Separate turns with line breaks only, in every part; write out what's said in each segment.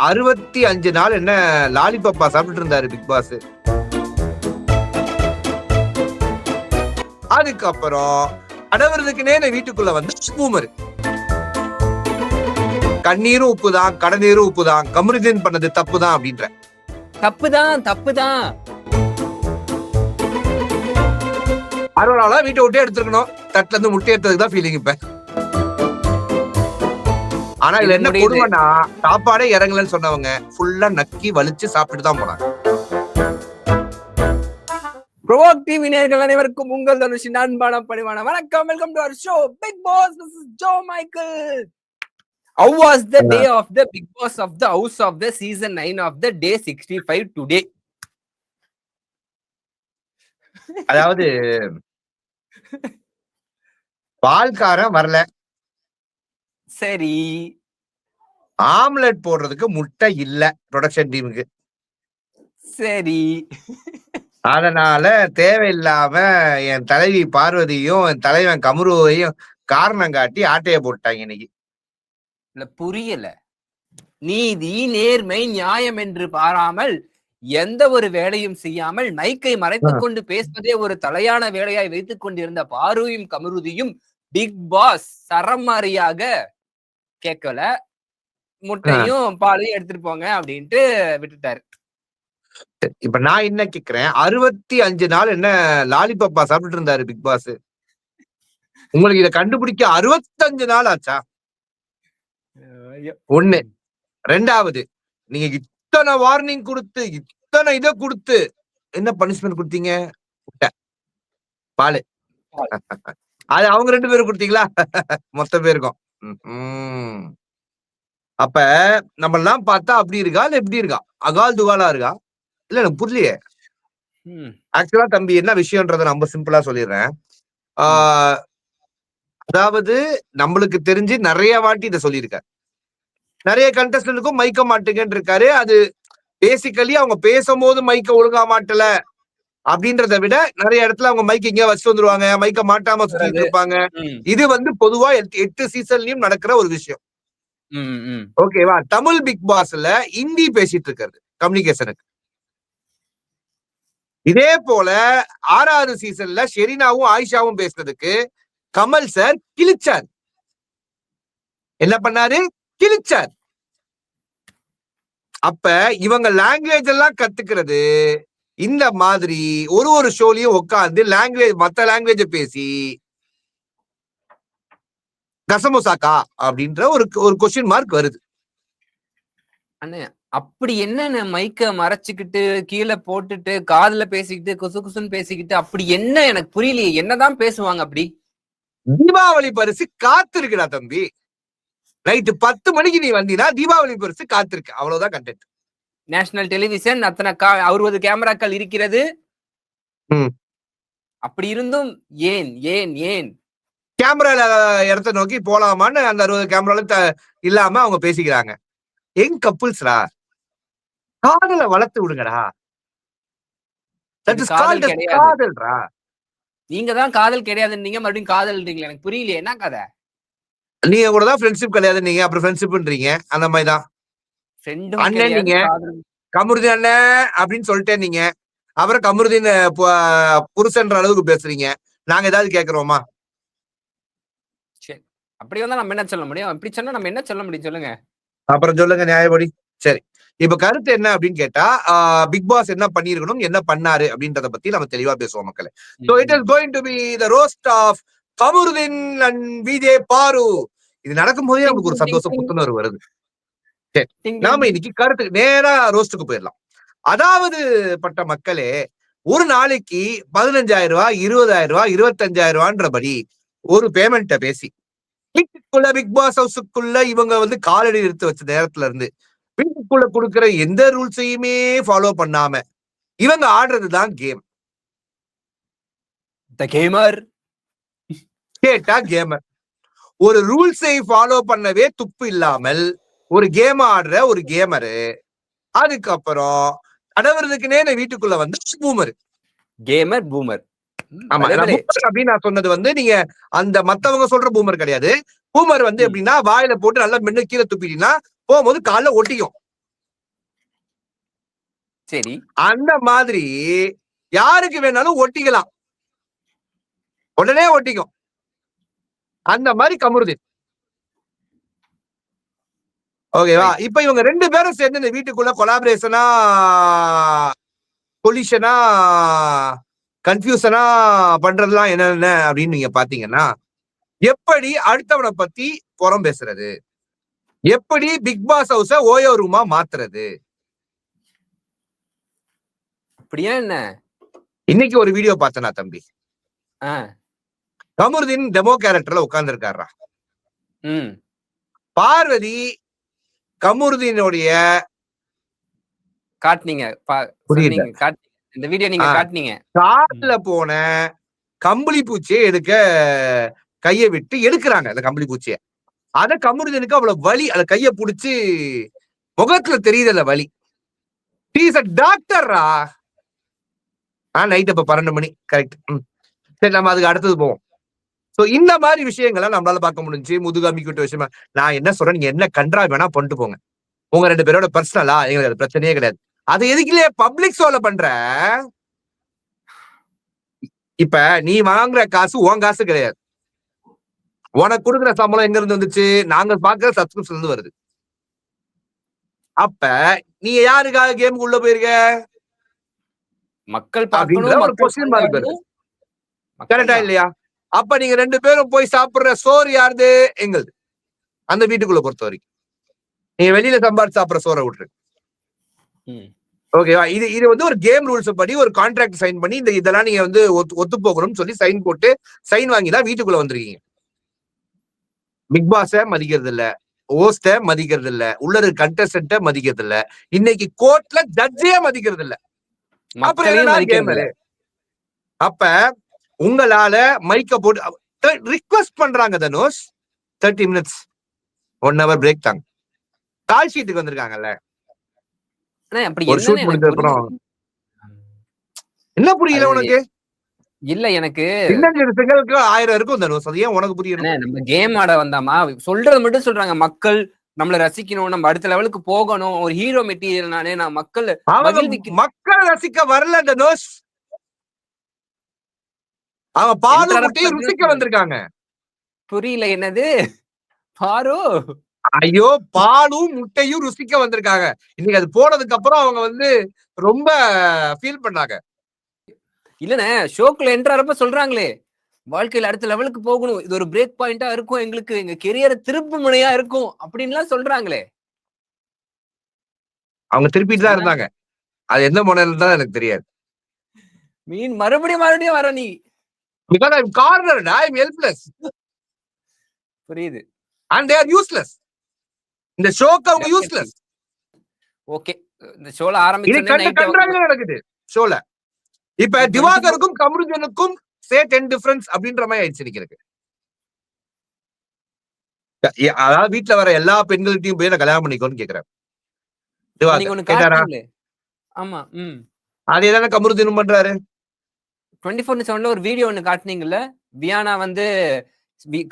65 நாள் என்ன லாலிபப்பா சாப்பிட்டு இருந்தாரு பிக் பாஸ். அதுக்கப்புறம் கடவுறதுக்கு நேர வீட்டுக்குள்ள வந்து பூமர். கண்ணீரும் உப்புதான், கடநீரும் உப்புதான், கமருதீன் பண்ணது தப்புதான் அப்படின்ற.
தப்புதான்.
60 நாளா வீட்டை விட்டே எடுத்துருக்கணும். தட்டுல இருந்து முட்டை எடுத்ததுக்கு தான் ஃபீலிங் இப்ப. ஆனா இதுல என்ன கொடுமைன்னா, சாப்பாடே இறங்கலன்னு சொன்னவங்க ஃபுல்லா நக்கி வலிச்சு சாப்பிட்டு தான் போனாங்க.
ப்ரோவோக் டிவி நேயர்கள் அனைவருக்கும் உங்கள் தனுஷின் அன்பான பணிவான வணக்கம். Welcome to our show Bigg Boss. This is Joe Michael. How was the day of the Big Boss of the House of the season 9 of the day 65 today?
அதாவது பால்காரன் வரல,
சரி.
ஆம்லெட் போடுறதுக்கு முட்டை இல்ல ப்ரொடக்ஷன் டீமுக்கு,
சரி.
அதனால தேவையில்லாம என் தலைவி பார்வதியும் என் தலைவன் கமருவையும் காரணம் காட்டி ஆட்டைய போட்டாங்க இன்னைக்கு.
இல்ல, புரியல. நீதி, நேர்மை, நியாயம் என்று பாராமல் எந்த ஒரு வேலையும் செய்யாமல் மைக்கை மறைத்துக் கொண்டு பேசுவதே ஒரு தலையான வேலையாய் வைத்துக் கொண்டிருந்த பாருவையும் கமருதியும் பிக் பாஸ் சரமாரியாக கேட்கல, முட்டையும் பாலையும் எடுத்துட்டு போங்க அப்படின்ட்டு விட்டுட்டாரு.
இப்ப நான் என்ன கேக்குறேன், 65 நாள் என்ன லாலிபப்பா சாப்பிட்டு இருந்தாரு பிக் பாஸ். உங்களுக்கு இதை கண்டுபிடிக்க 65 நாள் ஆச்சா? ஒண்ணு. ரெண்டாவது, நீங்க இத்தனை வார்னிங் கொடுத்து இத்தனை இதை கொடுத்து என்ன பனிஷ்மெண்ட் கொடுத்தீங்க? பாலு. அது அவங்க 2 பேரும் கொடுத்தீங்களா? மொத்த பேருக்கும். அப்ப நம்ம எல்லாம் பார்த்தா அப்படி இருக்கா இல்ல எப்படி இருக்கா? அகால் துகாலா இருக்கா? இல்ல எனக்கு புரியலையே. ஆக்சுவலா தம்பி என்ன விஷயம்ன்றத நம்ம சிம்பிளா சொல்லிடுறேன். அதாவது நம்மளுக்கு தெரிஞ்சு நிறைய வாட்டி இதை சொல்லியிருக்காரு. நிறைய கண்டஸ்டன்ட்டுக்கும் மைக்க மாட்டுங்கன்னு இருக்காரு. அது பேசிக்கலி அவங்க பேசும்போது மைக்க ஒழுங்கா மாட்டல அப்படின்றத விட நிறைய இடத்துல அவங்க மைக் இங்க வச்சு வந்துருவாங்க, மைக்க மாட்டாம சுத்திட்டு இருப்பாங்க. இது வந்து பொதுவா 8 சீசன்லயும் நடக்கிற ஒரு விஷயம். ஓகேவா? தமிழ் பிக் பாஸ்ல ஹிந்தி பேசிட்டு இருக்காரு கம்யூனிகேஷனுக்கு. இதே போல 6வது சீசன்ல ஷெரினாவும் ஆயிஷாவும் பேசுனதுக்கு கமல் சார் கிழிச்சார். என்ன பண்ணாரு? கிழிச்சார். அப்ப இவங்க லாங்குவேஜ் எல்லாம் கத்துக்கிறது இந்த மாதிரி ஒரு ஷோலையும் உட்கார்ந்து லாங்குவேஜ் மத்த லாங்குவேஜ பேசி கசமுசாக்கா அப்படின்ற ஒரு கொஸ்டின் மார்க் வருது.
அப்படி என்ன மைக்க மறைச்சுக்கிட்டு கீழே போட்டுட்டு காதுல பேசிக்கிட்டு குசுன்னு பேசிக்கிட்டு அப்படி என்ன எனக்கு புரியலையே. என்னதான் பேசுவாங்க அப்படி?
தீபாவளி பரிசு காத்திருக்குடா தம்பி. நைட்டு 10 மணிக்கு நீ வந்தீங்கன்னா தீபாவளி பரிசு காத்திருக்கு. அவ்வளவுதான் கண்டென்ட்.
நேஷனல் டெலிவிஷன் அத்தனை 60 கேமராக்கள் இருக்கிறது. அப்படி இருந்தும் ஏன்
கேமரா இடத்த நோக்கி போலாமான்னு அந்த 60 கேமரால இல்லாம அவங்க பேசிக்கிறாங்க. எங் கப்புள்ஸ்ரா, காதலை வளர்த்து விடுங்கடா. காதல்ரா.
நீங்க தான் காதல் கிடையாதுன்னீங்க, மறுபடியும் காதல்ன்றீங்களா? எனக்கு புரியலையே, என்ன கதை?
நீங்க கூட தான் ஃப்ரெண்ட்ஷிப் கிடையாது நீங்க, அப்புறம் ஃப்ரெண்ட்ஷிப்ன்றீங்க. அந்த மாதிரிதான் அண்ணன். நீங்க கமருதீன் அண்ணன் அப்படின்னு சொல்லிட்டேன் நீங்க, அப்புறம் கமருதீன் புருஷன்ற அளவுக்கு பேசுறீங்க. நாங்க ஏதாவது கேட்கிறோமா?
சரி, அப்படி வந்தா நம்ம என்ன சொல்ல முடியும்? அப்படி சொன்னா நம்ம என்ன சொல்ல முடியும் சொல்லுங்க.
அப்புறம் சொல்லுங்க நியாயப்படி. சரி, இப்ப கருத்து என்ன அப்படின்னு கேட்டா, பிக் பாஸ் என்ன பண்ணிருக்கணும், என்ன பண்ணாரு அப்படின்றத பத்தி நம்ம தெளிவா பேசுவோம் மக்களே. So it is going to be the roast of Kamarudeen and VJ Paaru. இது நடக்கும் போதே நமக்கு ஒரு சந்தோஷம், புத்துணர்வு வருது. சரி, நாம இன்னைக்கு கருத்து நேரா ரோஸ்டுக்கு போயிடலாம். அதாவது பட்ட மக்களே, ஒரு நாளைக்கு 15,000 ரூபாய், 20,000 ரூபாய், 25,000 ஒரு பேமெண்ட்ட பேசி வீட்டுக்குள்ள பிக் பாஸ் ஹவுஸுக்குள்ள இவங்க வந்து காலடி எடுத்து வச்ச நேரத்துல இருந்து வீட்டுக்குள்ள கொடுக்கிற எந்த ரூல்ஸையுமே ஃபாலோ பண்ணாம இவங்க ஆடுறதுதான் கேம். கேட்டா கேமர். ஒரு ரூல்ஸை ஃபாலோ பண்ணவே துப்பு இல்லாமல் ஒரு கேம் ஆடுற ஒரு கேமரு. அதுக்கப்புறம் கடவுறதுக்கு நேர வீட்டுக்குள்ள வந்து பூமர்.
Gamer boomer.
ஆமா, அப்படின்னு நான் சொன்னது வந்து நீங்க அந்த மத்தவங்க சொல்ற பூமர் கிடையாது. பூமர் வந்து எப்படின்னா வாயில போட்டு நல்லா மென்னு கீழே துப்பிட்டீங்கன்னா போகும்போது காலைல ஒட்டிக்கும்.
சரி.
அந்த மாதிரி யாருக்கு வேணாலும் ஒட்டிக்கலாம், உடனே ஒட்டிக்கும். அந்த மாதிரி கமருதீன். ஓகேவா?
ரைட்.
இப்ப இவங்க 2 பேரும் சேர்ந்து இந்த வீட்டுக்குள்ள கொலாபரேஷனா, கொலிஷனா, கன்ஃபியூஷனா பண்றதெல்லாம் என்னென்ன அப்படின்னு நீங்க பாத்தீங்கன்னா, எப்படி அடுத்தவனை பத்தி புறம் பேசுறது, எப்படி பிக் பாஸ் ஹவுஸ ஓயோ ரூமா மாத்துறது.
அப்படியா என்ன?
இன்னைக்கு ஒரு வீடியோ பார்த்தனா தம்பி.
ஆ.
கமருதீன் டெமோ கேரக்டர்ல உட்கார்ந்து இருக்காரா.
ம்.
பார்வதி கமருதீனுடைய
காட்டுனீங்க.
புரியல.
சொன்னீங்க. இந்த வீடியோ நீங்க காட்டுனீங்க.
கால்ல போன கம்பளி பூச்சியை எடுக்க கையை விட்டு எடுக்கிறாங்க அந்த கம்பளி பூச்சிய. அத கமருதீனுக்கு அவ்வளவு வலி. அந்த கைய புடிச்சு முகத்துல தெரியுதுல்ல வலி. ஹி இஸ் எ டாக்டர்ரா. நைட் இப்ப 12 மணி கரெக்ட். சரி, நம்ம அதுக்கு அடுத்தது போவோம். சோ இந்த மாதிரி விஷயங்களை நம்மளால பார்க்க முடிஞ்சு. முதுகாமிக்கிட்ட விஷயமா நான் என்ன சொல்றேன், நீங்க என்ன கன்றா வேணா பண்ணிட்டு போங்க. உங்க 2 பேரோட பர்சனலா எங்களுக்கு அது பிரச்சனையே கிடையாது. அது எதுக்குலயே பப்ளிக் ஷோல பண்ற. இப்ப நீ வாங்குற காசு உன் காசு கிடையாது. உனக்கு கொடுக்குற சம்பளம் எங்க இருந்து வந்துச்சு? நாங்க பாக்குற சப்ஸ்கிரிப்ஷன் இருந்து வருது. அப்ப நீ யாருக்காக கேமுக்கு உள்ள போயிருக்க?
மக்கள்
அப்படின்ற
பார்க்கணும்,
ஒரு
மக்கள்
கொஸ்டின் மார்க் வருது.
கொண்டாடணும்.
கரெக்டா இல்லையா? அப்ப நீங்க 2 பேரும் போய் சாப்பிடுற சோறு யாருது? எங்களுது. அந்த வீட்டுக்குள்ள பொறுத்த வரைக்கும் நீங்க வெளியில சம்பாதிச்சு சாப்பிடுற சோறை விட்டுரு. ஓகேவா? இது வந்து ஒரு கேம் ரூல்ஸ் படி ஒரு கான்ட்ராக்ட் சைன் பண்ணி இதெல்லாம் நீங்க வந்து ஒத்து போகணும்னு சொல்லி சைன் போட்டு சைன் வாங்கி தான் வீட்டுக்குள்ள வந்திருக்கீங்க. பிக் பாஸ மதிக்கிறது இல்ல, ஹோஸ்ட மதிக்கிறது இல்ல, உள்ள இருக்க கண்டஸ்டன்ட்ட மதிக்கிறது இல்ல, இன்னைக்கு கோர்ட்ல ஜட்ஜே மதிக்கிறது இல்ல. அப்புறம் என்னடா கேமரு? அப்ப உங்களால மைக்க போட்டு ரிக்வெஸ்ட் பண்றாங்க தனுஷ். 30 மினிட்ஸ் 1 hour பிரேக் தாங்க. கால் ஷீட்டுக்கு வந்திருக்காங்கல்ல. ஒரு ஷூட் முடிஞ்ச அப்புறம் என்ன புரியல உனக்கு?
இல்ல எனக்கு
சிங்களுக்கு 1000 இருக்கும் தனுஷ். அது ஏன் உனக்கு புரியணும்?
நம்ம கேம் ஆட வந்தாமா சொல்றது மட்டும் சொல்றாங்க. மக்கள் நம்மள ரசிக்கணும், நம்ம அடுத்த லெவலுக்கு போகணும், ஒரு ஹீரோ மெட்டீரியல் நானே நான்
மக்கள் ரசிக்க வரல தனுஷ். அவங்க பாலும் முட்டையும் ருசிக்க வந்திருக்காங்க.
புரியல என்னது பாரு?
ஐயோ, பாலும் முட்டையும் ருசிக்க வந்திருக்காங்க. இன்னைக்கு அது போனதுக்கு அப்புறம் அவங்க வந்து ரொம்ப ஃபீல் பண்ணாங்க.
இல்லனே ஷோக்குள்ள என்ட்ரறப்ப சொல்றாங்களே, வாழ்க்கையில அடுத்த லெவலுக்கு போகணும், இது ஒரு பிரேக் பாயிண்டா இருக்கும், எங்களுக்கு எங்க கெரியர் திருப்பு முனையா இருக்கும் அப்படின்லாம் சொல்றாங்களே.
அவங்க திருப்பிட்டு தான் இருந்தாங்க. அது எந்த முனையில தான் எனக்கு தெரியாது.
மீன் மறுபடியும் வர நீ.
Because I'm cornered, I'm helpless.
புரியுது.
And they are useless. இந்த ஷோக்கு அவங்க யூஸ்லெஸ்.
ஓகே. இந்த ஷோல ஆரம்பிச்சனே நைட்
நடக்குது ஷோல. இப்ப திவாகருக்கும் கமருதீனுக்கும் சே 10 டிஃபரன்ஸ் அப்படின்ற மாதிரி ஆயிடுச்சு எனக்கு. அதாவது வீட்டுல வர எல்லா பெண்கள்கிட்டயும் போய் நான் கல்யாணம் பண்ணிக்கோன்னு கேக்குறேன். திவாகர்
ஆமா.
அதேதானே கமருதீனும் பண்றாரு.
24/7 ஒரு வீடியோ ஒண்ணு காட்டுனீங்கல்ல, வியானா வந்து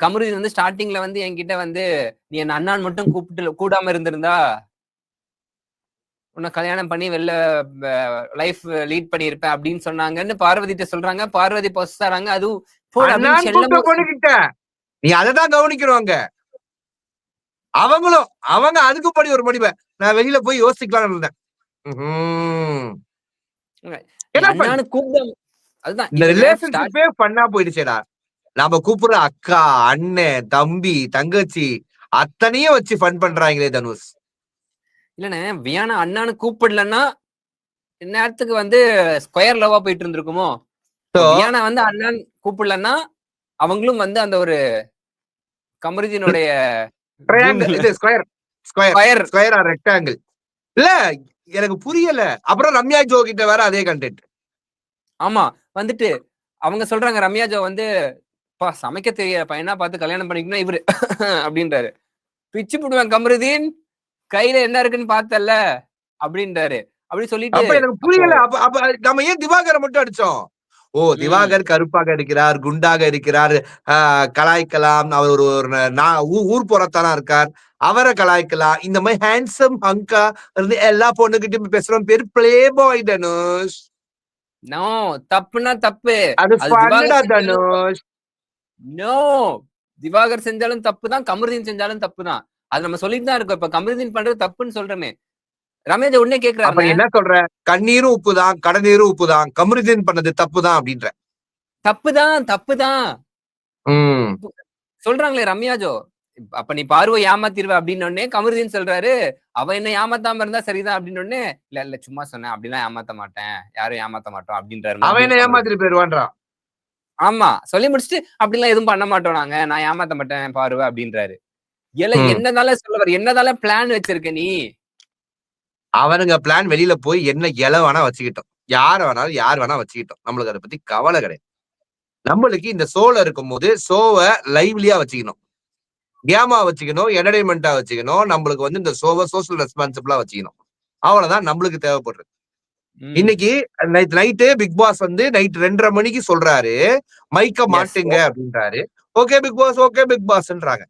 கமருதீன் வந்து ஸ்டார்டிங்ல வந்து என்கிட்ட வந்து நீ என்ன அண்ணான் மட்டும் கூடாம இருந்திருந்தா உன்னை கல்யாணம் பண்ணி வெளில லைஃப் லீட் பண்ணிருப்ப அப்படின்னு சொன்னாங்கன்னு பார்வதிட்ட சொல்றாங்க. பார்வதி பொசுறாங்க. அதுவும்
நீ அததான் கவனிக்கிறவங்க. அவங்க அதுக்கு படி ஒரு முடிவை நான் வெளியில போய் யோசிக்கலாம் இருந்தேன். இந்த ரிலேஷன்ஷிப்பே பண்ணா போயிடுச்சேடா. நாம கூப்பிடுற அக்கா, அண்ணன், தம்பி, தங்கச்சி அத்தனையும் வச்சு ஃபன் பண்றாங்களே தனுஷ்.
இல்லண்ணே வியானா அண்ணான்னு கூப்பிடலன்னா நேரத்துக்கு வந்து ஸ்கொயர் லவ்வா போயிட்டு இருந்திருக்குமோ. வியானா வந்து அண்ணான் கூப்பிடலன்னா அவங்களும் வந்து அந்த ஒரு கமருதீனுடைய
ரெக்டாங்கிள் இல்ல எனக்கு புரியல. அப்புறம் ரம்யா ஜோ கிட்ட வேற அதே கண்டென்ட்.
ஆமா வந்துட்டு அவங்க சொல்றாங்க ரம்யா ஜோ வந்து சமைக்க தெரியல பையனா பார்த்து கல்யாணம் பண்ணிக்கணும் இவரு அப்படின்றாரு. பிச்சு போடுவேன் கமருதீன் கையில என்ன இருக்குன்னு பார்த்தல அப்படின்றாரு. அப்படி சொல்லிட்டு
எனக்கு புரியல. அப்ப நம்ம ஏன் திவாகரை மட்டும் அடிச்சோம்? ஓ திவாகர் கருப்பாக இருக்கிறார், குண்டாக இருக்கிறார், கலாய்க்கலாம், அவர் ஒரு ஊர் புறத்தானா இருக்கார், அவரை கலாய்க்கலாம். இந்த மாதிரி ஹேண்ட்ஸம் ஹங்கா இருந்து எல்லா பொண்ணுகிட்டயும் பேசுறோம் பேரு பிளே பாய் தனுஷ்.
நோ, தப்புனா தப்பு.
அது
அது
ஃபன்னுடா
திவாகர் செஞ்சாலும்
தனுஷ்.
நோ, திவாகர் செஞ்சாலும் தப்புதான், கமருதீன் செஞ்சாலும் தப்புதான். அது நம்ம சொல்லிட்டு தான் இருக்கோம். இப்ப கமருதீன் பண்றது தப்புன்னு சொல்றோமே. ரமேஷ் உடனே
அப்ப
கேக்குறாருண்ணே,
நீ என்ன சொல்ற? கண்ணீரும் உப்புதான், கடநீரும் உப்புதான், கமருதீன் பண்ணது தப்புதான் அப்படின்ற.
தப்புதான் தப்புதான்
ம்.
சொல்றாங்களே ரம்யாஜோ. அப்ப நீ பார்வை ஏமாத்திருவ அப்படின்னு உடனே கமருதீன் சொல்றாரு, அவ என்ன ஏமாத்தாம இருந்தா சரிதான் அப்படின்னு உடனே, இல்ல இல்ல சும்மா சொன்னேன், அப்படிலாம் ஏமாத்த மாட்டேன், யாரும் ஏமாத்த மாட்டோம் அப்படின்றாரு
அவன்
மறுபடியும்
என்ன
கமருதீன்.
ஏமாத்திட்டு போயிருவான்றான்.
ஆமா, சொல்லி முடிச்சுட்டு அப்படிலாம் எதுவும் பண்ண மாட்டோம் நாங்க, நான் ஏமாத்த மாட்டேன் பார்வை அப்படின்றாரு. ஏல
ம்.
என்னதால சொல்ல வர, என்னதால பிளான் வச்சிருக்க நீ?
அவனுங்க பிளான் வெளியில போய் என்ன இலை வேணா வச்சுக்கிட்டோம், யார வேணாலும் யார் வேணா வச்சுக்கிட்டோம், நம்மளுக்கு அதை பத்தி கவலை கிடையாது. நம்மளுக்கு இந்த ஷோல இருக்கும் போது ஷோவை லைவ்லியா வச்சுக்கணும், கேமா வச்சுக்கணும், என்டர்டைன்மெண்டா வச்சுக்கணும், நம்மளுக்கு வந்து இந்த ஷோவை சோசியல் ரெஸ்பான்சிபிளா வச்சுக்கணும். அவ்வளவுதான் நம்மளுக்கு தேவைப்படுறது. இன்னைக்கு நைட்டு பிக் பாஸ் வந்து நைட் 2:30 மணிக்கு சொல்றாரு, மைக்க மாட்டுங்க அப்படின்றாரு. Okay Bigg Boss, okay Bigg பாஸ்ன்றாங்க.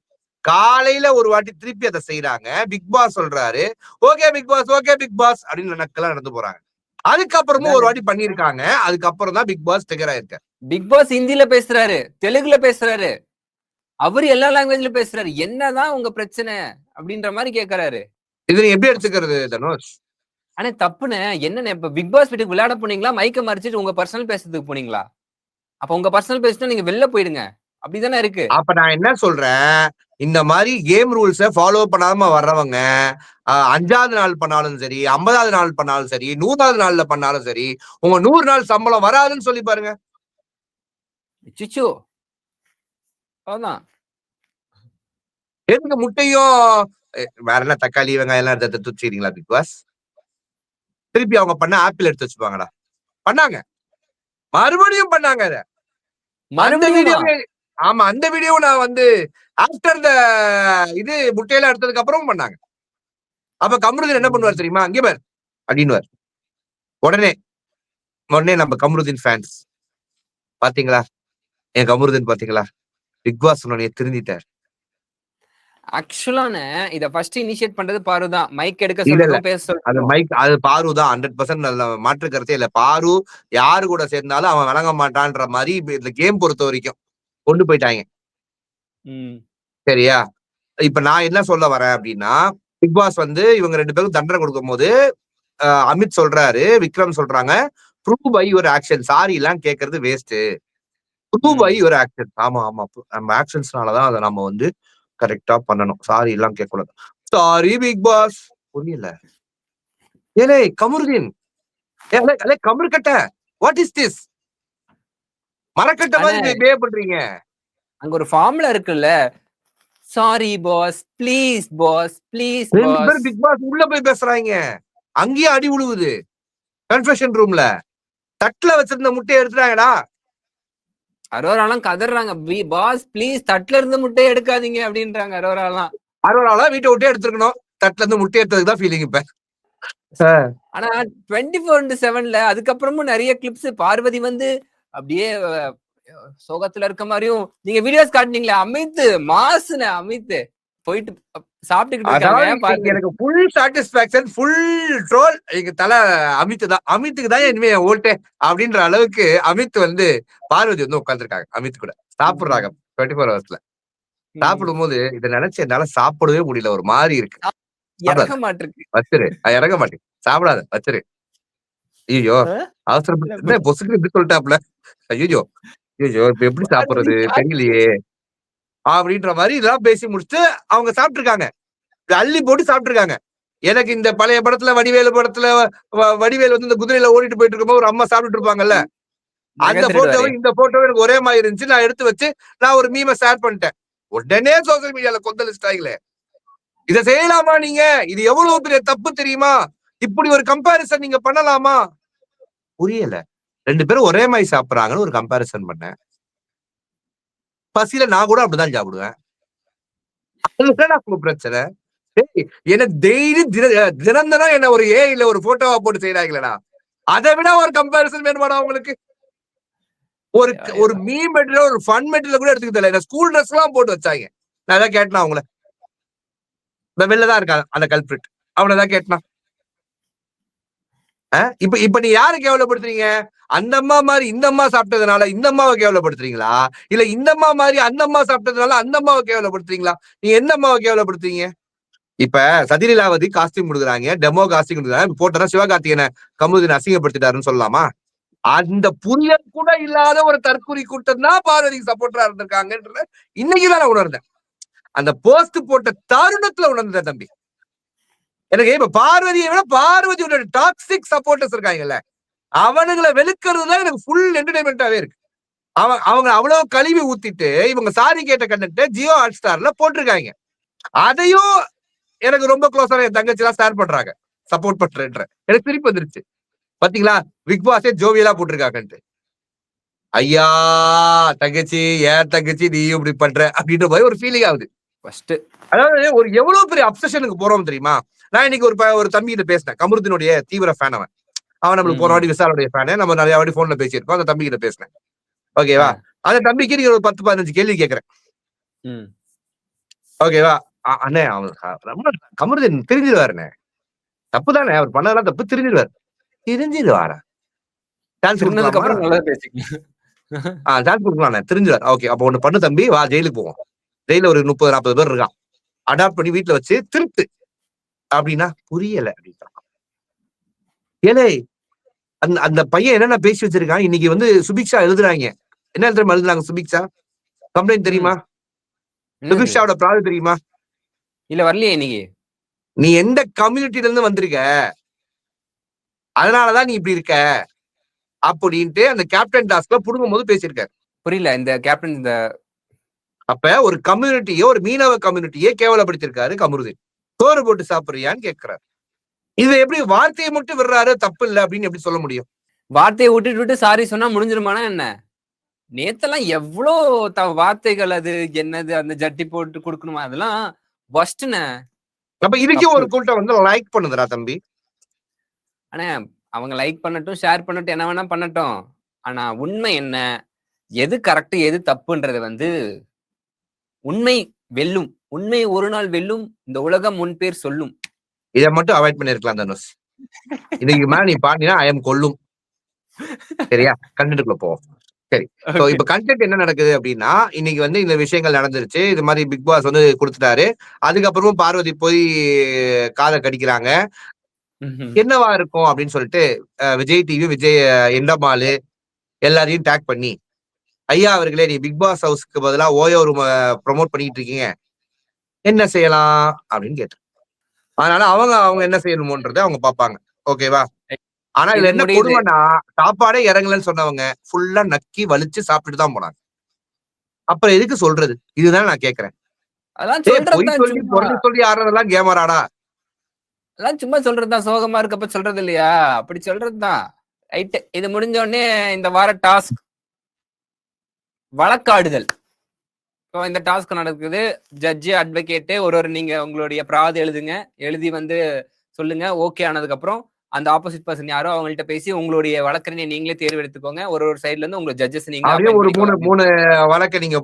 காலையில ஒரு வாட்டி திருப்பி அதை செய்யறாங்க. பிக் பாஸ் சொல்றாரு, okay Bigg Boss, okay Bigg Boss அப்படின்னு நக்கலா நடந்து போறாங்க. அதுக்கப்புறமும் ஒரு வாட்டி பண்ணிருக்காங்க. அதுக்கப்புறம் தான் பிக் பாஸ் டிகர் ஆயிருக்காரு.
பிக் பாஸ் ஹிந்தில பேசுறாரு, தெலுங்குல பேசுறாரு, அவரு எல்லா லாங்குவேஜ்ல பேசுறாரு. என்னதான் உங்க பிரச்சனை அப்படின்ற மாதிரி கேக்குறாரு.
இது நீ எப்படி எடுத்துக்கிறது தனுஷ்?
ஆனா தப்புன்னு என்னன்னு, இப்ப பிக் பாஸ் வீட்டுக்கு விளையாட போனீங்களா, மைக்க மறைச்சிட்டு உங்க பர்சனல் பேசுறதுக்கு போனீங்களா? அப்ப உங்க பர்சனல் பேசினா நீங்க வெளில போயிடுங்க. அப்படிதானே இருக்கு.
அப்ப நான் என்ன சொல்றேன், இந்த மாதிரி கேம் ரூல்ஸ ஃபாலோ பண்ணாம வர்றவங்க 5வது நாள் பண்ணாலும் சரி, 50வது நாள் பண்ணாலும் சரி, 100வது நாள்ல பண்ணாலும் சரி, உங்க 100 நாள் சம்பளம் வராதுன்னு சொல்லி பாருங்க.
சிச்சு அதான்
எதுக்கு முட்டையும் வேற என்ன தக்காளி வெங்காயம் எல்லாம் எடுத்து தூச்சிக்கிறீங்களா பிக் பாஸ்? திருப்பி அவங்க பண்ண ஆப்பிள் எடுத்து வச்சுப்பாங்கடா. பண்ணாங்க, மறுபடியும் பண்ணாங்க. அத அந்த வீடியோவே, ஆமா அந்த வீடியோவும் நான் வந்து ஆஃப்டர் த இது முட்டையெல்லாம் எடுத்ததுக்கு அப்புறம் பண்ணாங்க. அப்ப கமருதீன் என்ன பண்ணுவார் தெரியுமா? அங்கே பார் அப்படின்னுவார். உடனே உடனே நம்ம கமருதீன் ஃபேன்ஸ், பாத்தீங்களா என் கமருதீன், பாத்தீங்களா பிக் பாஸ் சொன்னே திருந்திட்டார்.
ஆக்சுவலான இத ஃபர்ஸ்ட் இனிஷியேட் பண்றது பாரு தான். மைக் எடுக்க
இல்ல இல்ல,
சொல்றதும் பேச
அது
சொல்றதும்.
மைக், அது பாரு தான் 100%. அதுல மாற்று கருத்தே இல்ல. பாரு யாரு கூட சேர்ந்தாலும் அவன் விளங்க மாட்டான்ற மாதிரி இந்த கேம் பொறுத்த வரைக்கும் கொண்டு போயிட்டாங்க. சரியா? இப்ப நான் என்ன சொல்ல வரேன் அப்படின்னா, பிக் பாஸ் வந்து இவங்க 2 பேரும் தண்டனை கொடுக்கும் போது அமித் சொல்றாரு, விக்ரம் சொல்றாங்க, prove by your action, sorry எல்லாம் கேட்கறது waste, prove by your action. ஆமா ஆமா, நம்ம ஆக்ஷன்ஸ்னாலதான் அதை நம்ம வந்து கரெக்டா பண்ணணும், சாரி எல்லாம் கேட்கக்கூடாது. Sorry Bigg Boss. புரியல ஏலே கமருதீன், கமரு கட்ட, வாட் இஸ் திஸ்? மரக்கட்ட மாதிரி பிஹேவ் பண்றீங்க.
அங்க ஒரு ஃபார்முலா இருக்குல்ல, sorry boss, please boss, please
2
boss.
பேர் பிக் பாஸ் உள்ள போய் பேசுறாங்க, அங்கேயே அடி விழுவுது. கன்ஃபெஷன் ரூம்ல தட்டுல வச்சிருந்த முட்டையை எடுத்துட்டாங்கடா.
அரோராலாம் கதறாங்க, பாஸ் ப்ளீஸ் தட்டுல இருந்து முட்டையை எடுக்காதீங்க அப்படின்றாங்க அரோராலாம்.
அரோராலாம் வீட்டை விட்டே எடுத்துருக்கணும், தட்டுல இருந்து முட்டை எடுத்ததுக்கு தான் ஃபீலிங் இப்ப.
ஆனா 24/7ல அதுக்கப்புறமும் நிறைய கிளிப்ஸ் பார்வதி வந்து அப்படியே சோகத்துல இருக்க மாதிரியும் நீங்க வீடியோஸ் காட்டுனீங்களே, அமித் மாசுன அமித் போயிட்டு சாப்பிட்டுக்கிட்டு இருக்காங்க.
எனக்கு ஃபுல் சாட்டிஸ்பாக்சன், ஃபுல் ட்ரோல் எங்க தல அமித் தான். அமித்துக்கு தான் இனிமே ஓட்டே அப்படின்ற அளவுக்கு அமித் வந்து பார்வதி வந்து உட்காந்துருக்காங்க அமித் கூட சாப்பிடுறாங்க 24 ஹவர்ஸ்ல. சாப்பிடும் போது இதை நினைச்சு என்னால சாப்பிடவே முடியல, ஒரு மாதிரி இருக்கு.
இறங்க மாட்டிருக்கு,
வச்சிரு, இறங்க மாட்டேன், சாப்பிடாத வச்சிரு. ஐயோ அவசரப்பட்டு பொசுக்கு எப்படி சொல்லிட்டாப்ல, ஐயோ ஐயோ இப்ப எப்படி சாப்பிடுறது தெரியலையே அப்படின்ற மாதிரி இதெல்லாம் பேசி முடிச்சுட்டு அவங்க சாப்பிட்டு இருக்காங்க, அள்ளி போட்டு சாப்பிட்டு இருக்காங்க. எனக்கு இந்த பழைய படத்துல வடிவேலு படத்துல வடிவேல் வந்து இந்த குதிரையில ஓடிட்டு போயிட்டு இருக்கும்போது ஒரு அம்மா சாப்பிட்டு இருப்பாங்கல்ல, அந்த போட்டோவும் இந்த போட்டோவும் எனக்கு ஒரே மாதிரி இருந்துச்சு. நான் எடுத்து வச்சு நான் ஒரு மீமை ஷேர் பண்ணிட்டேன். உடனே சோசியல் மீடியால கொந்தளிச்சிட்டாங்களே, இதை செய்யலாமா நீங்க? இது எவ்வளவு பெரிய தப்பு தெரியுமா? இப்படி ஒரு கம்பாரிசன் நீங்க பண்ணலாமா? புரியல. 2 பேரும் ஒரே மாதிரி சாப்பிடுறாங்கன்னு ஒரு கம்பாரிசன் பண்ணேன். பசியில நான் கூட அப்படிதான் சாப்பிடுவேன். அதுதான் உங்க பிரச்சனை. என்ன டெய்லி தினந்தனம் என்ன ஒரு ஏஐல ஒரு போட்டோவா போட்டு செய்யறாங்களா? அதை விட ஒரு கம்பாரிசன் வேணுமாடா உங்களுக்கு? ஒரு ஒரு மீம் மெட்டீரியல், ஒரு ஃபன் மெட்டீரியல் கூட எடுத்துக்க தெரியல. ஸ்கூல் ட்ரெஸ் எல்லாம் போட்டு வச்சாங்க. நான் ஏதாவது கேட்டேனா அவங்கள? இந்த வெளிலதான் இருக்கான் அந்த கல்பிரிட். அவனை ஏதாவது கேட்டனா? இப்ப நீ யாரை கேவலப்படுத்துறீங்க? அந்த அம்மா மாதிரி இந்த அம்மா சாப்பிட்டதுனால இந்த அம்மாவை கேவலப்படுத்துறீங்களா? இல்ல இந்த அம்மா மாதிரி அந்த அம்மா சாப்பிட்டதுனால அந்த அம்மாவை கேவலப்படுத்துறீங்களா? நீங்க எந்த அம்மாவை கேவலப்படுத்துறீங்க? இப்ப சதிலீலாவதி காஸ்டியூம் கொடுக்குறாங்க, டெமோ காஸ்டியூம் கொடுக்குறாங்க. போட்டா சிவகார்த்திகேயனை கமுதினை அசிங்கப்படுத்திட்டாருன்னு சொல்லலாமா? அந்த புரியல் கூட இல்லாத ஒரு தற்குறி கூட்டம் தான் பார்வதிக்கு சப்போர்ட்டரா இருந்திருக்காங்கன்ற இன்னைக்குதான் நான் உணர்ந்தேன். அந்த போஸ்ட் போட்ட தருணத்துல உணர்ந்த தம்பி. எனக்கு இப்ப பார்வதியை விட பார்வதியோட டாக்ஸிக் சப்போர்ட்டர்ஸ் இருக்காங்கல்ல, அவனுங்களை வெளுக்கிறது தான் எனக்கு ஃபுல் என்டர்டைன்மெண்டாவே இருக்கு. அவங்க அவ்வளவு கழுவி ஊத்திட்டு இவங்க சாரி கேட்ட கண்டென்ட் ஜியோ ஹாட் ஸ்டார்ல போட்டிருக்காங்க. அதையும் எனக்கு ரொம்ப க்ளோஸான என் தங்கச்சி எல்லாம் ஷேர் பண்றாங்க, சப்போர்ட் பண்றேன்ற. எனக்கு திருப்பி வந்துருச்சு. பாத்தீங்களா, பிக் பாஸே ஜோவியலா போட்டிருக்காங்கன்ட்டு. ஐயா தங்கச்சி, ஏன் தங்கச்சி நீ இப்படி பண்ற அப்படின்ற மாதிரி ஒரு ஃபீலிங் ஆகுது. அதாவது ஒரு எவ்வளவு பெரிய அப்சஷனுக்கு போறோம் தெரியுமா? நான் இன்னைக்கு ஒரு தம்பி கிட்ட பேசினேன். கமருதீனுடைய தீவிர ஃபேன் அவன் நம்மளுக்கு போன வாட்டி விசாலுடைய ஃபேனு. நம்ம நிறைய வாட்டி போன்ல பேசியிருக்கோம். அந்த தம்பி கிட்ட பேசினேன். ஓகேவா? அந்த தம்பிக்கு நீங்க ஒரு 10-15 கேள்வி கேட்கிறேன். ஓகேவா? அண்ணே அவன் ரொம்ப கமருதீன் தெரிஞ்சிருவாருண்ணே. தப்பு தானே, அவர் பண்ணதெல்லாம் தப்பு, தெரிஞ்சிருவாரு. தெரிஞ்சிருவாரா? சான்ஸ் கொடுக்கலாம்ண்ணே, தெரிஞ்சிருவாரு. ஓகே, அப்ப ஒண்ணு பண்ணு தம்பி, வா ஜெயிலுக்கு போவோம். ஜெயில ஒரு 30-40 பேர் இருக்கான். அடாப்ட் பண்ணி வீட்டுல வச்சு திருட்டு அப்படின்னா புரியல அப்படின்னா. ஏலே அந்த பையன் என்னென்ன பேசி வச்சிருக்கான். இன்னைக்கு சுபிக்ஷா எழுதுறாங்க. என்ன எழுதுறாங்க சுபிக்ஷா? கம்ப்ளைண்ட் தெரியுமா? சுபிக்ஷாவோட ப்ராப்ளம் தெரியுமா?
இல்ல வரலையே இன்னைக்கு.
நீ எந்த கம்யூனிட்டில இருந்து வந்திருக்க, அதனாலதான் நீ இப்படி இருக்க அப்படின்ட்டு அந்த கேப்டன் டாஸ்க்ல புடுங்கும் போது பேசியிருக்காரு.
புரியல இந்த கேப்டன். இந்த
அப்ப ஒரு கம்யூனிட்டியே, ஒரு மீனவ கம்யூனிட்டியே கேவலப்படுத்திருக்காரு கமருதீன். சோறு போட்டு சாப்பிடுறியான்னு கேட்கிறாரு. இது எப்படி வார்த்தையை மட்டும் விடுறாரு, தப்பு இல்லை அப்படின்னு எப்படி சொல்ல முடியும்?
வார்த்தையை விட்டு சாரி சொன்னா முடிஞ்சிருமானா என்ன? நேத்தெல்லாம் எவ்வளோ வார்த்தைகள், அது என்னது அந்த ஜட்டி போட்டு கொடுக்கணுமா, அதெல்லாம் வஸ்ட்னே.
அப்ப இதுக்கு ஒரு கூட்டம் லைக் பண்ணுதுடா தம்பி.
ஆனா அவங்க லைக் பண்ணட்டும், ஷேர் பண்ணட்டும், என்ன வேணா பண்ணட்டும். ஆனா உண்மை என்ன, எது கரெக்ட் எது தப்புன்றது உண்மை வெல்லும். உண்மை ஒரு நாள் வெல்லும். இந்த உலகம் முன்பேர் சொல்லும்.
இதை மட்டும் அவாய்ட் பண்ணிருக்கலாம் தனுஷ். இன்னைக்கு மேல நீ பாடினா ஐ எம் கொல்லும். சரியா? கண்டென்ட்குள்ள போவோம். சரி, இப்ப கண்டென்ட் என்ன நடக்குது அப்படின்னா, இன்னைக்கு இந்த விஷயங்கள் நடந்துருச்சு. இது மாதிரி பிக் பாஸ் கொடுத்துட்டாரு. அதுக்கப்புறமும் பார்வதி போய் காதை கடிக்கிறாங்க. என்னவா இருக்கும் அப்படின்னு சொல்லிட்டு விஜய் டிவி, விஜய் எண்டமாலு எல்லாரையும் டேக் பண்ணி, ஐயா அவர்களே, நீ பிக் பாஸ் ஹவுஸ்க்கு பதிலா ஓயோ ரூம் ப்ரொமோட் பண்ணிட்டு இருக்கீங்க, என்ன செய்யலாம் அப்படின்னு கேட்டு. அதனால அவங்க என்ன செய்யணுமோன்றதை அவங்க பாப்பாங்க. ஓகேவா? ஆனா இதுல என்ன கொடுமைன்னா, சாப்பாடே இறங்கலன்னு சொன்னவங்க ஃபுல்லா நக்கி வலிச்சு சாப்பிட்டுட்டு தான் போனாங்க. அப்புறம் எதுக்கு சொல்றது? இதுதான் நான் கேக்குறேன். சொல்லி ஆடுறதெல்லாம் கேமராடா.
அதெல்லாம் சும்மா சொல்றதுதான். சோகமா இருக்கப்ப சொல்றது இல்லையா? அப்படி சொல்றதுதான். ரைட். இது முடிஞ்ச உடனே இந்த வார டாஸ்க் வழக்காடுதல். இப்போ இந்த டாஸ்க் நடக்குது. ஜட்ஜு, அட்வொகேட்டு ஒரு நீங்க உங்களுடைய பிராது எழுதுங்க. எழுதி சொல்லுங்க. ஓகே ஆனதுக்கு அப்புறம் அந்த ஆப்போசிட் பர்சன் யாரோ அவங்கள்ட்ட பேசி உங்களுடைய வழக்கறிஞை நீங்களே தேர்வு எடுத்துக்கோங்க. ஒரு சைட்ல இருந்து உங்களுக்கு ஜட்ஜஸ் நீங்க
ஒரு 3 வழக்க நீங்க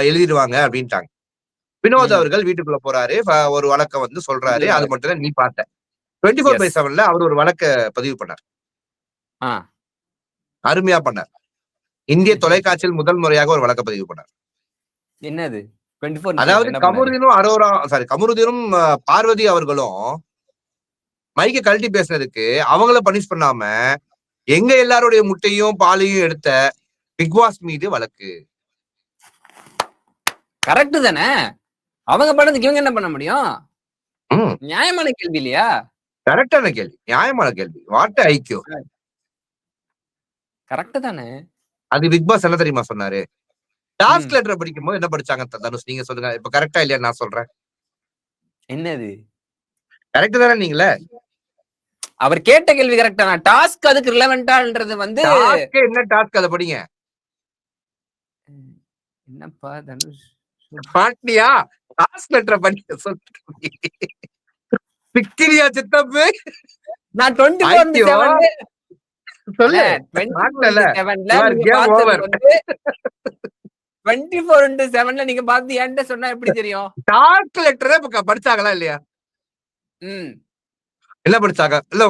எழுதிடுவாங்க அப்படின்ட்டாங்க. வினோத் அவர்கள் வீட்டுக்குள்ள போறாரு. ஒரு வழக்க சொல்றாரு. அது மட்டும் தான் நீ பார்த்த. 24/7ல அவர் ஒரு வழக்க பதிவு பண்ணார். அருமையா பண்ணார். இந்திய தொலைக்காட்சியில் முதல் முறையாக ஒரு வழக்க பதிவு பண்ணார்.
என்னது?
அதாவது கமருதீனும் பார்வதி அவர்களும் மைக்க கழட்டி பேசுனதுக்கு அவங்கள பனிஷ் பண்ணாம எங்க எல்லாருடைய முட்டையும் பாலையும் எடுத்த பிக் பாஸ் மீது வழக்கு.
கரெக்ட் தானே? அவங்க பண்ணதுக்கு இவங்க என்ன பண்ண முடியும்? நியாயமான கேள்வி இல்லையா?
கரெக்டான கேள்வி, நியாயமான கேள்வி. வாட் ஐக்கியம்.
கரெக்ட் தானே?
அது பிக் பாஸ் என்ன தெரியுமா சொன்னாரு? டாஸ்க் லெட்டர் படிக்கும் போது என்ன படிச்சாங்க தனுஷ், நீங்க சொல்லுங்க. இப்ப கரெக்டா இல்லையா நான் சொல்றேன்.
என்னது
கரெக்ட் தானே? நீங்களே
அவர் கேட்ட கேள்வி கரெக்டா? டாஸ்க் அதுக்கு ரிலவென்டான்றது
என்ன டாஸ்க் அதை படிங்க.
என்னப்பா தனுஷ்
பாட்டியா டாஸ்க் லெட்டர் படிக்க சொல்லிட்டு சித்தப்பு.
நான் 24/7
சொல்லு.
24/7ல
Your
நீங்க
game
பார்த்தது
over.
வந்து 24/7ல நீங்க பார்த்து என்கிட்ட சொன்னா எப்படி தெரியும்?
டார்க் லெட்டரே படிச்சாங்களா இல்லையா?
ம்.
என்ன படிச்சாங்க? இல்ல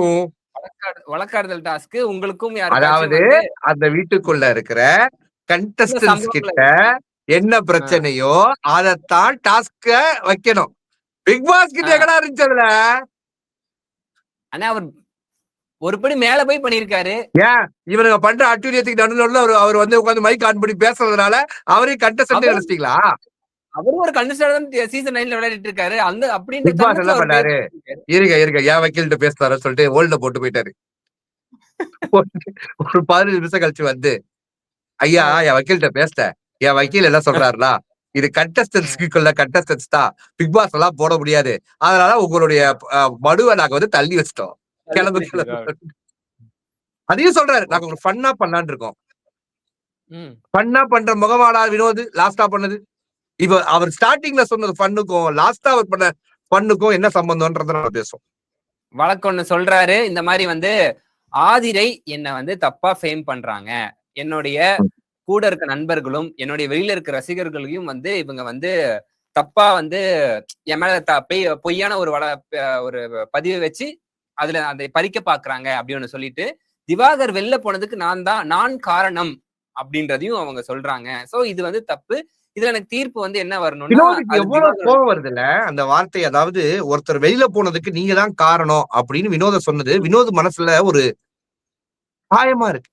வழக்காடுதல் டாஸ்க் உங்களுக்கும்
அதாவது
யாருக்காச்சும் வந்து
அந்த வீட்டுக்குள்ள இருக்கிற
இந்த
கண்டஸ்டன்ஸ்
சம்பவங்கள்
கிட்ட என்ன பிரச்சனையோ அதத்தான் டாஸ்க வைக்கணும். பிக் பாஸ் கிட்ட எங்கடா இருந்துச்சு அதுல?
ஆனா அவர் ஒரு படி மேல போய் பண்ணிருக்காரு.
ஏன் இவனுங்க பண்ற அட்டூழியத்துக்கு நடுவுல அவர் வந்து உட்கார்ந்து மைக் ஆன் பண்ணி பேசுறதுனால அவரையும் கண்டஸ்டன்ட் நினைச்சிட்டீங்களா?
அவரும் ஒரு கண்டஸ்டன்ட் சீசன் 9ல விளையாடிட்டு இருக்காரு. அந்த அப்படின்ற
பிக் பாஸ் என்ன
தருணத்துல அவர்
பண்ணாரு? இருங்க என் வக்கீல்கிட்ட பேசுறாரு சொல்லிட்டு ஹோல்ட போட்டு போயிட்டாரு. ஒரு 15 நிமிஷம் கழிச்சு வந்து, ஐயா என் வக்கீல்கிட்ட பேசிட்டேன். என் வக்கீல் என்ன சொல்றாருன்னா, இது கண்டஸ்டன்ஸ்க்குள்ள கண்டஸ்டன்ஸ் தான். பிக் பாஸ் எல்லாம் போட முடியாது. அதனால உங்களுடைய மனுவை நாங்க வந்து தள்ளி வச்சிட்டோம். கிளம்பு. அதையும் சொல்றாரு. நாங்க உங்களுக்கு ஃபன்னா பண்ணலான்னு இருக்கோம். ஃபன்னா பண்ற முகமாடா வினோத் லாஸ்டா பண்ணது. இப்ப அவர் ஸ்டார்டிங்ல சொன்னது ஃபன்னுக்கும் லாஸ்டா அவர் பண்ண ஃபன்னுக்கும் என்ன சம்பந்தம்ன்றத நம்ம பேசுவோம்.
வழக்கு ஒண்ணு சொல்றாரு. இந்த மாதிரி வந்து ஆதிரை என்ன வந்து தப்பா ஃபேம் பண்றாங்க. என்னுடைய கூட இருக்க நண்பர்களும் என்னுடைய வெளியில இருக்க ரசிகர்களையும் வந்து இவங்க வந்து தப்பா வந்து என் மேல பொய்யான ஒரு பதிவை வச்சு அதுல அதை பறிக்க பாக்குறாங்க அப்படின்னு சொல்லிட்டு திவாகர் வெளில போனதுக்கு நான் காரணம் அப்படின்றதையும் அவங்க சொல்றாங்க. சோ இது வந்து தப்பு. இதுல எனக்கு தீர்ப்பு வந்து என்ன வரணும்னா
எவ்வளவு கோபம் வருது இல்ல அந்த வார்த்தை. அதாவது ஒருத்தர் வெளியில போனதுக்கு நீங்க தான் காரணம் அப்படின்னு வினோத சொன்னது வினோத் மனசுல ஒரு காயமா இருக்கு.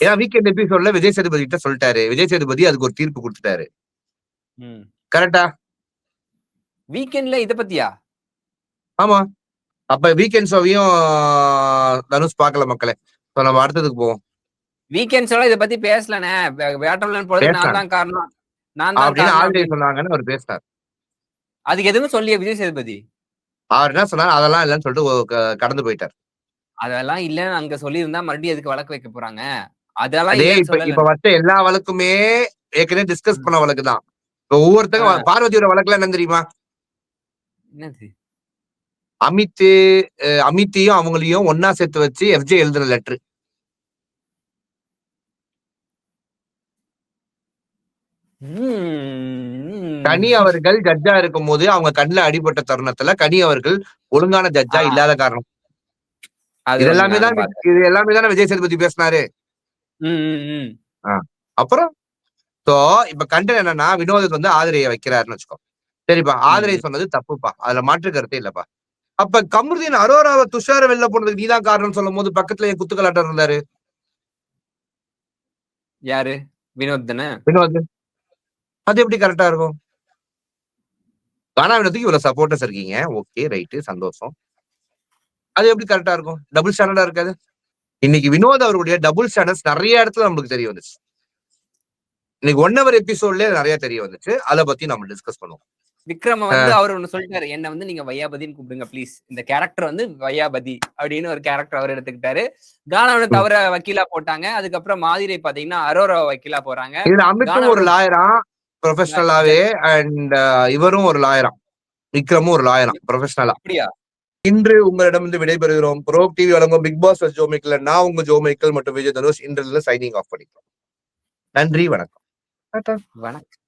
ஏன்னா வீக்கெண்ட் எபிசோட்ல விஜய் சேதுபதி கிட்ட சொல்லிட்டாரு. விஜய் சேதுபதி அதுக்கு ஒரு தீர்ப்பு கொடுத்துட்டாரு. கரெக்டா?
வீக்கெண்ட்ல இத பத்தியா?
ஆமா. அப்ப வீக்கெண்ட் ஷோவையும் தனுஷ் பார்க்கல மக்களே. நம்ம அடுத்ததுக்கு போவோம்.
வீக்கெண்ட் ஷோல இத பத்தி பேசலனே. வேட்டம்லன் போறது நான் தான் காரணம்.
ஆல்ரெடி சொன்னாங்கன்னு அவர் பேசினார்.
அதுக்கு எதுவும் சொல்லிய விஜய் சேதுபதி
அவர் என்ன சொன்னார்? அதெல்லாம் இல்லைன்னு சொல்லிட்டு கடந்து போயிட்டார்.
அதெல்லாம் இல்லன்னு அங்க சொல்லியிருந்தா மறுபடியும் எதுக்கு வழக்கு வைக்க போறாங்க? அதெல்லாம்
இப்ப வச்ச எல்லா வழக்குமே ஏற்கனவே டிஸ்கஸ் பண்ண வழக்கு தான். இப்ப ஒவ்வொருத்தங்க பார்வதியோட வழக்குல என்ன தெரியுமா?
என்னது?
அமித்தையும் அவங்களையும் ஒன்னா சேர்த்து வச்சு எஃப்ஜே எழுதுற லெட்டர். கனி அவர்கள் ஜட்ஜா இருக்கும் போது அவங்க கண்ணுல அடிபட்ட தருணத்துல கனி அவர்கள் ஒழுங்கான ஜட்ஜா இல்லாத காரணம். இது எல்லாமே தான் விஜய் சேதுபதி பேசினாரு. அப்புறம் இப்ப கண்டென்ட் என்னன்னா வினோத் வந்து ஆதிரையை வைக்கிறாருன்னு வச்சுக்கோ. சரிப்பா, ஆதிரை சொன்னது தப்புப்பா, அதுல மாற்று கருத்தே இல்லப்பா. அப்ப கமருதீன் அரோராவை துஷார வெளில போனதுக்கு நீதான் காரணம் சொல்லும் போது பக்கத்துல என் குத்துக்கலாட்டம் இருந்தாரு.
யாரு? வினோத் தானே.
வினோத் அது எப்படி கரெக்டா இருக்கும்? கானா வினோத்துக்கு இவ்வளவு சப்போர்ட்டர்ஸ் இருக்கீங்க. ஓகே ரைட்டு சந்தோஷம். அது எப்படி கரெக்டா இருக்கும்? டபுள் ஸ்டாண்டர்டா இருக்காது. இன்னைக்கு வினோத் அவருடைய டபுள் ஸ்டாண்டர்ட்ஸ் நிறைய இடத்துல நம்மளுக்கு தெரிய வந்துச்சு. இன்னைக்கு 1 hour எபிசோட்லயே நிறைய தெரிய வந்துச்சு. அதை பத்தி நம்ம டிஸ்கஸ் பண்ணுவோம்.
விக்ரம் வந்து அவர் ஒண்ணு சொல்லிட்டாரு. என்ன வந்து நீங்க வையாபதின்னு கூப்பிடுங்க ப்ளீஸ். இந்த கேரக்டர் வந்து வையாபதி அப்படின்னு ஒரு கேரக்டர் அவர் எடுத்துக்கிட்டாரு. கானாவனை தவிர வக்கீலா போட்டாங்க. அதுக்கப்புறம் மாதிரி பாத்தீங்கன்னா அரோரா வக்கீலா போறாங்க.
இதுல அமித்தும் ஒரு லாயரா ப்ரொஃபஷனலாவே அண்ட் இவரும் ஒரு லாயரா, விக்ரமும் ஒரு லாயரா ப்ரொஃபஷனலா.
அப்படியா?
இன்று உங்களிடம் விடைபெறுகிறோம். ப்ரோப் டிவி வழங்கும் பிக் பாஸ் ஜோ மைக்கேல். நான் உங்க ஜோ மைக்கேல் மற்றும் விஜய் தனுஷ் இன்றிலிருந்து சைனிங் ஆஃப் பண்ணிக்கிறோம். நன்றி, வணக்கம்.
வணக்கம்.